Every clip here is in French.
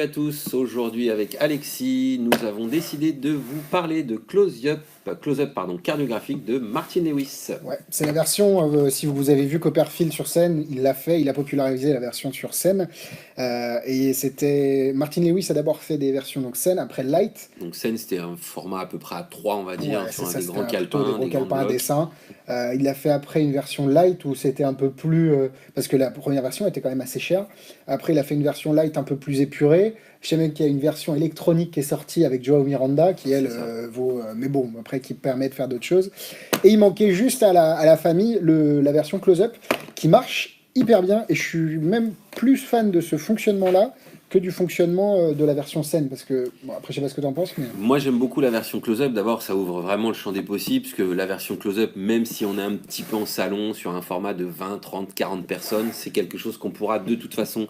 à tous, aujourd'hui avec Alexis, nous avons décidé de vous parler de close-up cardiographique de Martin Lewis. Ouais, c'est la version, si vous avez vu Copperfield sur scène, il a popularisé la version sur scène. Et c'était. Martin Lewis a d'abord fait des versions donc scène, après light. Donc scène, c'était un format à peu près à 3, on va dire, Ouais, c'est sur ça, des c'était grands plutôt des calepins, gros des grands calepins à blocs. dessin. Il a fait après une version light où c'était un peu plus. Parce que la première version était quand même assez chère. Après, il a fait une version light un peu plus épurée. Je sais même qu'il y a une version électronique qui est sortie avec Joao Miranda, qui elle C'est ça. vaut. Mais bon, après, qui permet de faire d'autres choses. Et il manquait juste à la famille la version close-up qui marche hyper bien. Et je suis même plus fan de ce fonctionnement-là que du fonctionnement de la version scène. Parce que, bon, après, je sais pas ce que tu en penses, mais. Moi j'aime beaucoup la version close-up, d'abord ça ouvre vraiment le champ des possibles, puisque la version close-up, même si on est un petit peu en salon, sur un format de 20, 30, 40 personnes, c'est quelque chose qu'on pourra de toute façon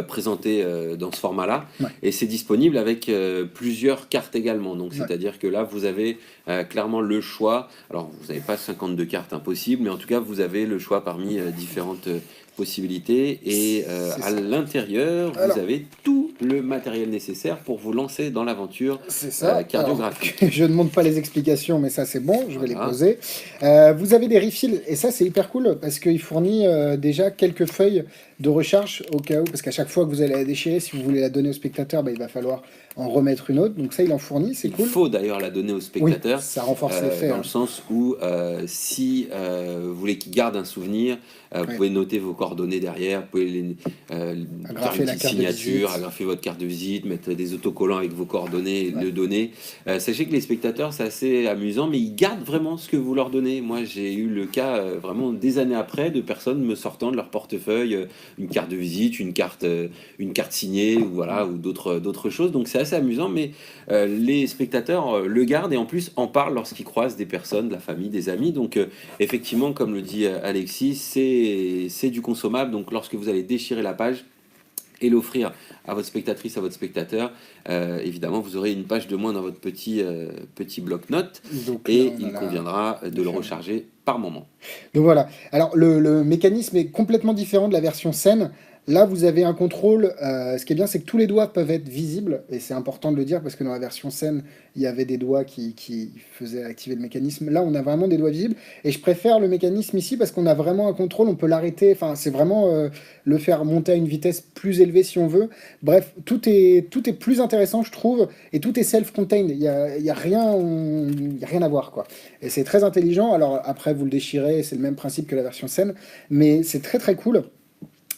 présenter dans ce format-là. Ouais. Et c'est disponible avec plusieurs cartes également, donc Ouais. c'est-à-dire que là vous avez clairement le choix, alors vous n'avez pas 52 cartes impossibles, mais en tout cas vous avez le choix parmi différentes possibilités, et C'est à ça. l'intérieur vous Alors, avez tout le matériel nécessaire pour vous lancer dans l'aventure c'est ça. Alors, cardiographique. je ne demande pas les explications, mais ça c'est bon, je vais les Voilà. poser. Vous avez des refills, et ça c'est hyper cool, parce qu'il fournit déjà quelques feuilles de recharge au cas où, parce qu'à chaque fois que vous allez la déchirer, si vous voulez la donner au spectateur, bah, il va falloir en remettre une autre. Donc ça, il en fournit, c'est Il cool. faut d'ailleurs la donner au Oui, spectateur, ça renforce l'effet. dans le sens où si vous voulez qu'il garde un souvenir, vous Oui. pouvez noter vos coordonnées derrière, vous pouvez faire Agrafer une la petite carte de signature, visite. agrafer votre carte de visite, mettre des autocollants avec vos coordonnées et Ouais. le donner. Sachez que les spectateurs, c'est assez amusant, mais ils gardent vraiment ce que vous leur donnez. Moi, j'ai eu le cas vraiment des années après de personnes me sortant de leur portefeuille une carte de visite, une carte signée, ou voilà, ou d'autres choses. Donc c'est assez amusant, mais les spectateurs le gardent et en plus en parlent lorsqu'ils croisent des personnes, de la famille, des amis. Donc effectivement, comme le dit Alexis, c'est du consommable. Donc lorsque vous allez déchirer la page et l'offrir à votre spectatrice, à votre spectateur, évidemment, vous aurez une page de moins dans votre petit bloc-notes, Donc là, et on a il conviendra de le recharger par moment. Donc voilà. Alors le mécanisme est complètement différent de la version scène. Là, vous avez un contrôle. Ce qui est bien, c'est que tous les doigts peuvent être visibles. Et c'est important de le dire parce que dans la version scène, il y avait des doigts qui faisaient activer le mécanisme. Là, on a vraiment des doigts visibles. Et je préfère le mécanisme ici parce qu'on a vraiment un contrôle. On peut l'arrêter. Enfin, c'est vraiment le faire monter à une vitesse plus élevée si on veut. Bref, tout est plus intéressant, je trouve. Et tout est self-contained. Il y a rien à voir, quoi. Et c'est très intelligent. Alors après, vous le déchirez. C'est le même principe que la version scène. Mais c'est très, très cool.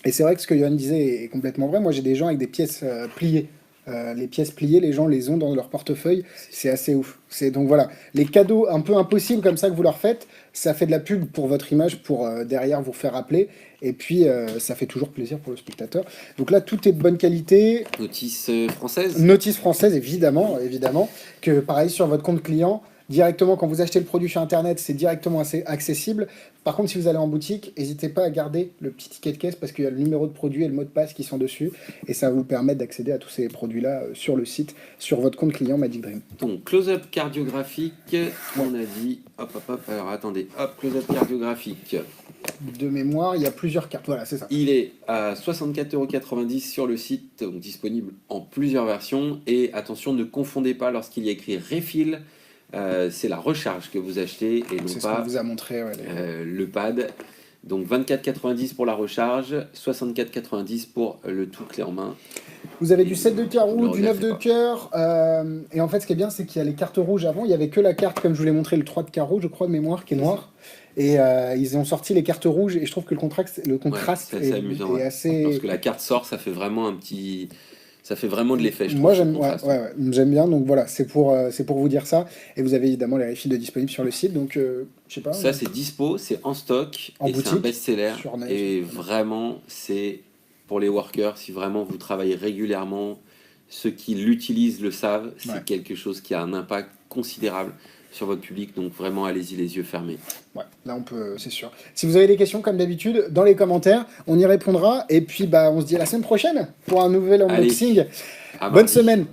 Et c'est vrai que ce que Johan disait est complètement vrai. Moi, j'ai des gens avec des pièces pliées. Les pièces pliées, les gens les ont dans leur portefeuille. C'est assez ouf. Donc voilà, les cadeaux un peu impossibles comme ça que vous leur faites, ça fait de la pub pour votre image, pour derrière vous faire appeler. Et puis, ça fait toujours plaisir pour le spectateur. Donc là, tout est de bonne qualité. Notice française. Notice française, évidemment, évidemment. Que pareil, sur votre compte client, directement, quand vous achetez le produit sur Internet, c'est directement assez accessible. Par contre, si vous allez en boutique, n'hésitez pas à garder le petit ticket de caisse parce qu'il y a le numéro de produit et le mot de passe qui sont dessus. Et ça va vous permettre d'accéder à tous ces produits-là sur le site, sur votre compte client Magic Dream. Donc, close-up cardiographique, on a dit, hop, hop, hop, alors attendez, hop, close-up cardiographique. De mémoire, il y a plusieurs cartes. Voilà, c'est ça. Il est à 64,90 € sur le site, donc disponible en plusieurs versions. Et attention, ne confondez pas lorsqu'il y a écrit refill, c'est la recharge que vous achetez et non C'est ce qu'on pas vous a montré. Ouais, le pad. Donc 24,90 pour la recharge, 64,90 pour le tout clé en main. Vous avez Et du 7 de cœur ne le ou du 9 regrettez de pas. cœur. Et en fait, ce qui est bien, c'est qu'il y a les cartes rouges avant. Il n'y avait que la carte, comme je vous l'ai montré, le 3 de carreau, je crois, de mémoire, qui est noir. Et ils ont sorti les cartes rouges. Et je trouve que le Ouais, contraste c'est assez amusant. est Ouais. assez. Lorsque la carte sort, ça fait vraiment un petit. Ça fait vraiment de l'effet, je trouve, Moi, ce j'aime contraste. ouais, j'aime bien. Donc voilà, c'est pour vous dire ça. Et vous avez évidemment les refills de disponibles sur le site. Donc, je sais pas, Ça, c'est dispo, c'est en stock, en et c'est un boutique, best-seller. sur Neige. Et vraiment, c'est pour les workers, si vraiment vous travaillez régulièrement, ceux qui l'utilisent le savent, c'est Ouais. quelque chose qui a un impact considérable sur votre public. Donc vraiment, allez-y les yeux fermés. Ouais, là on peut, c'est sûr. Si vous avez des questions, comme d'habitude, dans les commentaires, on y répondra. Et puis, bah, on se dit à la semaine prochaine pour un nouvel Allez, unboxing. à Bonne mardi. semaine!